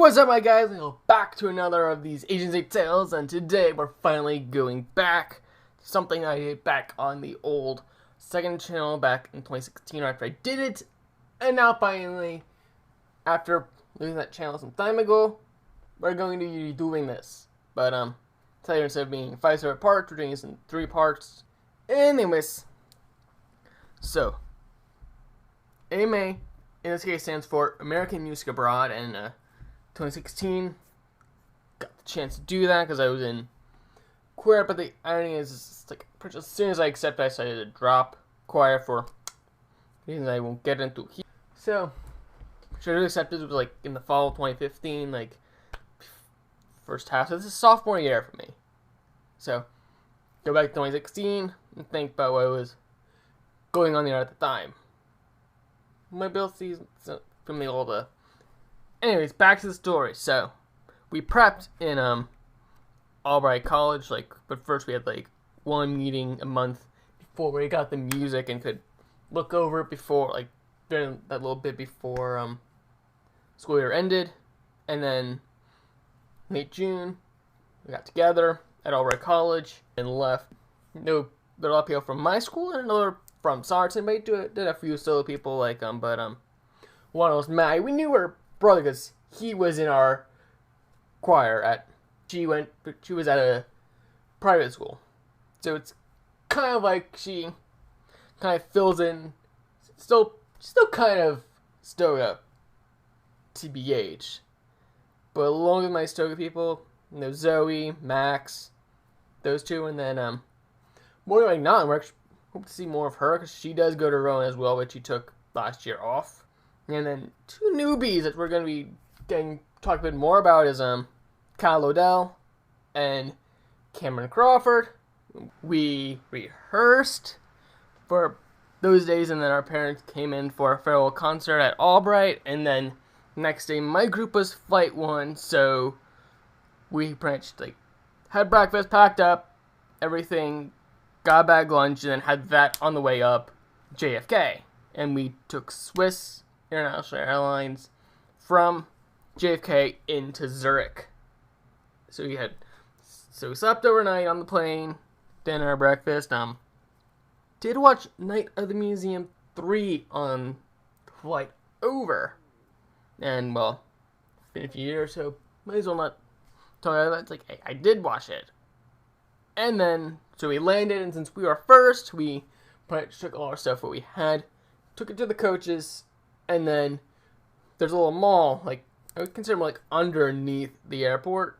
What's up, my guys? We're back to another of these Agency Tales, and today we're finally going back to something I did back on the old second channel back in 2016 after I did it, and now finally, after losing that channel some time ago, we're going to be doing this. But, today instead of being 5 separate parts, we're doing this in 3 parts. Anyways, so, AMA, in this case, stands for American Music Abroad, and, 2016, got the chance to do that because I was in choir, but the irony is, it's like, as soon as I accepted, I decided to drop choir for reasons I won't get into here. So, should have accepted it was like in the fall of 2015, like, first half, so this is sophomore year for me. So, go back to 2016 and think about what was going on there at the time. My bill season from the old, anyways, back to the story. So, we prepped in, Albright College, but first we had, one meeting a month before we got the music and could look over it before, during that little bit before, school year ended. And then, late June, we got together at Albright College and left. There were a lot of people from my school and another from Sarton. We did a few solo people, but, one was Matt. We knew her brother because he was in our choir she was at a private school, so it's kind of like she kind of fills in, still kind of Stoga TBH, but along with my Stoga people, Zoe, Max, those two, and then more like not, we're hope to see more of her because she does go to Rowan as well, but she took last year off. And then 2 newbies that we're going to be talk a bit more about is Kyle Odell and Cameron Crawford. We rehearsed for those days, and then our parents came in for a farewell concert at Albright, and then next day my group was Flight 1, so we branched, had breakfast, packed up, everything, got a bag lunch, and then had that on the way up JFK. And we took Swiss International Airlines from JFK into Zurich. So we slept overnight on the plane, dinner, breakfast. Did watch Night of the Museum 3 on the flight over. And, well, it's been a few years, so might as well not talk about that. It's like, hey, I did watch it. And then, so we landed, and since we were first, we took all our stuff, what we had, took it to the coaches, and then there's a little mall, I would consider more underneath the airport,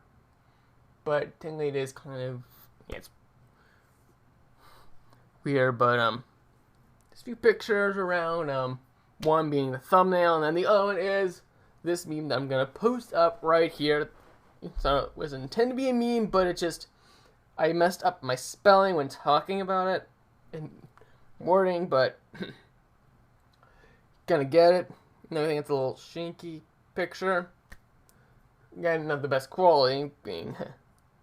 but technically it is kind of, it's weird, but, there's a few pictures around, one being the thumbnail, and then the other one is this meme that I'm gonna post up right here. So it wasn't intended to be a meme, but it just, I messed up my spelling when talking about it, and wording, but gonna get it. And I think it's a little shanky picture. Again, not the best quality, being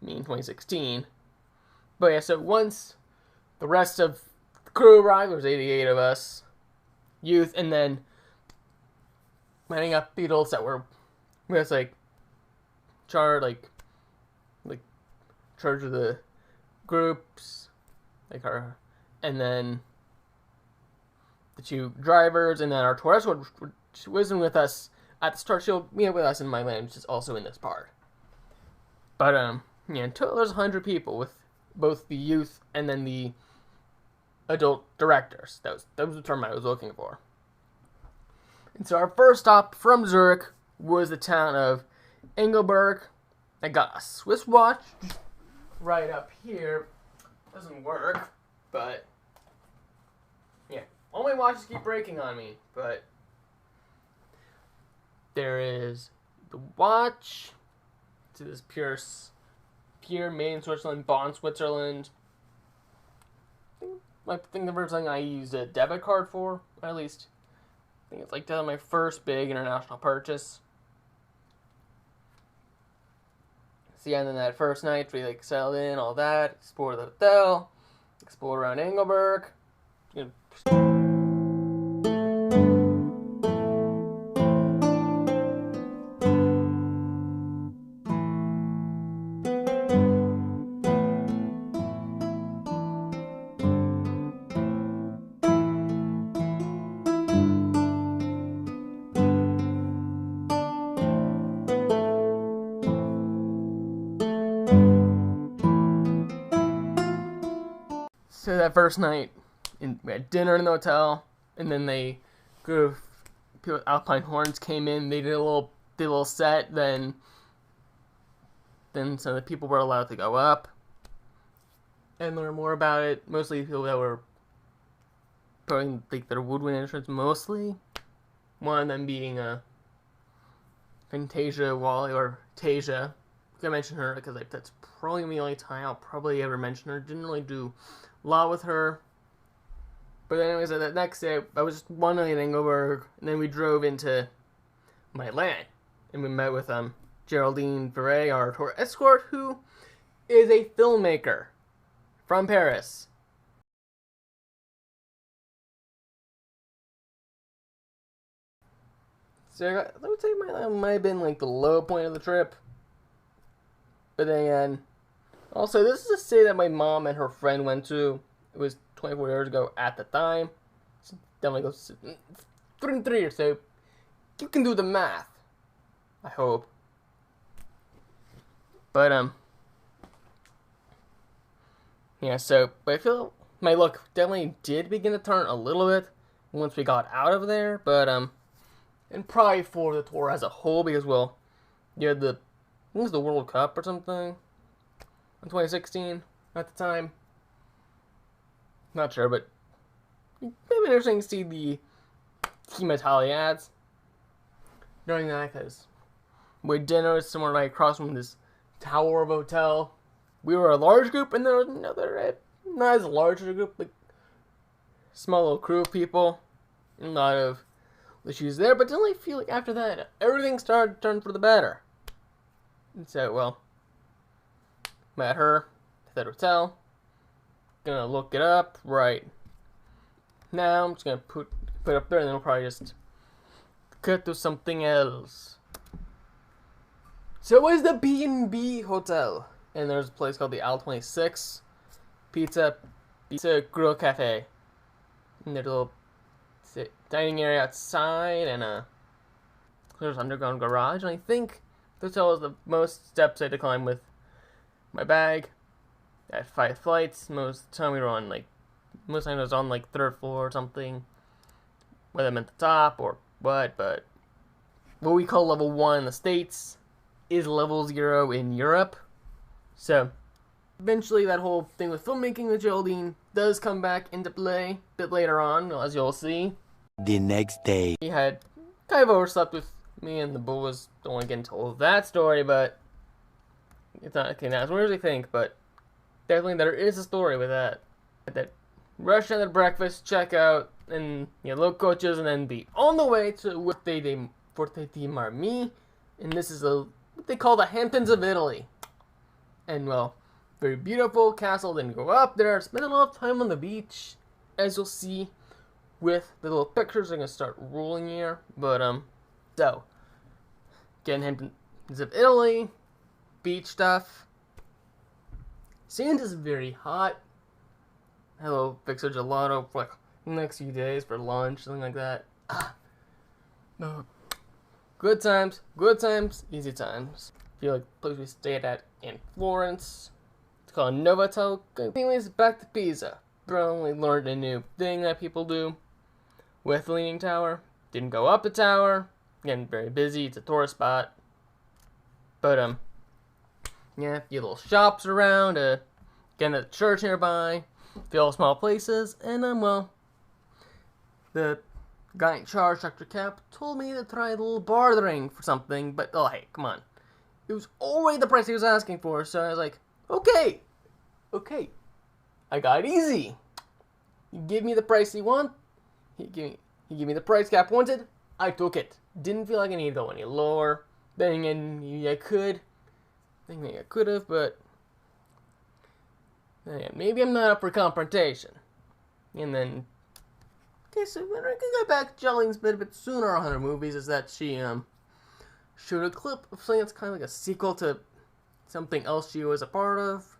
me in 2016. But yeah, so once the rest of the crew arrived, there was 88 of us, youth, and then lining up the adults that were with charge of the groups, and then the 2 drivers, and then our tourist, which wasn't with us at the start. She'll meet up with us in my land, which is also in this part. But, in total there's 100 people with both the youth and then the adult directors. That was the term I was looking for. And so our first stop from Zurich was the town of Engelberg. I got a Swiss watch right up here. Doesn't work, but yeah. All my watches keep breaking on me, but there is the watch. To this pure made in Switzerland, bought in Switzerland. I think the first thing I used a debit card for, or at least I think it's my first big international purchase. So yeah, and then that first night we settled in, all that, explored the hotel, explored around Engelberg. that first night, and we had dinner in the hotel, and then they people with Alpine horns came in. They did a little set. Then some of the people were allowed to go up and learn more about it. Mostly people that were putting like their woodwind instruments. Mostly, one of them being Fantasia Wally or Tasia. I mention her because that's probably the only time I'll probably ever mention her. Didn't really do a lot with her. But anyways, that next day, I was just one night in Engelberg, and then we drove into Milan, and we met with Geraldine Verret, our tour escort, who is a filmmaker from Paris. So I would say Milan might have been like the low point of the trip. But then, also, this is a city that my mom and her friend went to. It was 24 years ago at the time. So definitely goes 3 years, so you can do the math. I hope. But, yeah, but I feel my look definitely did begin to turn a little bit once we got out of there. But, and probably for the tour as a whole, because, well, you had I think it was the World Cup or something in 2016 at the time. Not sure, but maybe interesting to see the Team Italia ads during that, because we had dinner somewhere right across from this tower of a hotel. We were a large group, and there was another, not as large a group, like small little crew of people. A lot of issues there, but didn't really feel like after that everything started to turn for the better. And so, well, met her at that hotel. Gonna look it up right now. I'm just gonna put up there, and then we'll probably just cut to something else. So it was the B&B Hotel, and there's a place called the Al 26 Pizza Grill Cafe. And there's a little dining area outside, and there's underground garage. And I think the hotel was the most steps I had to climb with my bag. At 5 flights, most of the time we were on most time I was on 3rd floor or something. Whether I meant the top or what, but what we call level 1 in the States is level 0 in Europe. So eventually that whole thing with filmmaking with Geraldine does come back into play a bit later on, as you'll see. The next day, He had kind of overslept with me, and the boys don't want to get into all of that story, but it's not okay now as weird as I think, but definitely there is a story with that. That rush out at breakfast, check out, and load coaches, and then be on the way to Forte di Marmi, and this is what they call the Hamptons of Italy. And well, very beautiful castle. Then go up there, spend a lot of time on the beach, as you'll see with the little pictures. I'm gonna start rolling here, but so again, Hamptons of Italy, beach stuff. Sand is very hot. Hello, fix a gelato for the next few days for lunch, something like that. No. Good times, easy times. I feel like the place we stayed at in Florence. It's called Novotel. Anyways, back to Pisa. Probably learned a new thing that people do with the Leaning Tower. Didn't go up the tower. Again, very busy. It's a tourist spot. But yeah, a few little shops around. Again, a church nearby. A few small places, and well, the guy in charge, Dr. Cap, told me to try a little bartering for something, but oh hey, come on. It was already the price he was asking for, so I was like, okay. I got it easy. You give me the price you want. He gave me the price Cap wanted. I took it. Didn't feel like I needed to go any lower. Then again, maybe I could. Maybe I could have, but yeah, maybe I'm not up for confrontation. And then, okay, so when I can go back to Jelling's bit a bit sooner on her movies is that she showed a clip of something that's kind of like a sequel to something else she was a part of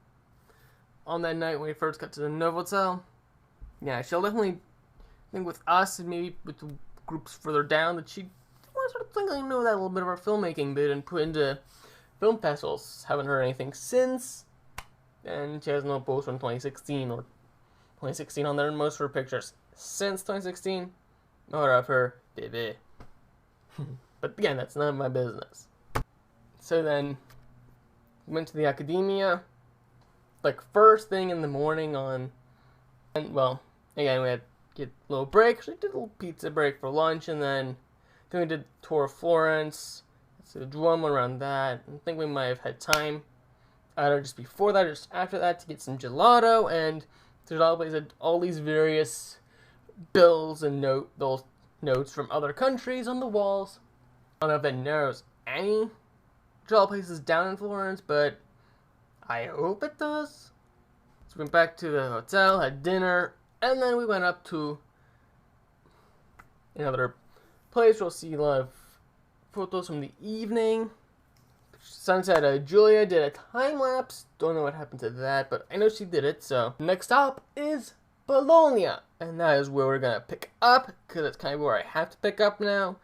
on that night when we first got to the Novotel. Yeah, she'll definitely think with us and maybe with the groups further down that she wants to think I know that a little bit of our filmmaking bit and put into film festivals. Haven't heard anything since. And she has no post from 2016 or 2016 on there, and most of her pictures since 2016 are of her baby. But again, that's none of my business. So then, went to the academia, like first thing in the morning and well, again, we had to get a little break. So we did a little pizza break for lunch, and then we did a tour of Florence. So the Duomo around that. I think we might have had time either just before that or just after that to get some gelato, and there's always all these various bills and those notes from other countries on the walls. I don't know if anyone knows any gelato places down in Florence, but I hope it does. So we went back to the hotel, had dinner, and then we went up to another place. We'll see a lot of photos from the evening. Sunset. Julia did a time lapse. Don't know what happened to that, but I know she did it. So next stop is Bologna, and that is where we're gonna pick up, because it's kind of where I have to pick up now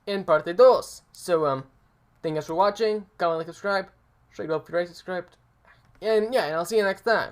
in parte dos. So thank you guys for watching. Comment, like, subscribe. Shake it up if you're already subscribed. And yeah, and I'll see you next time.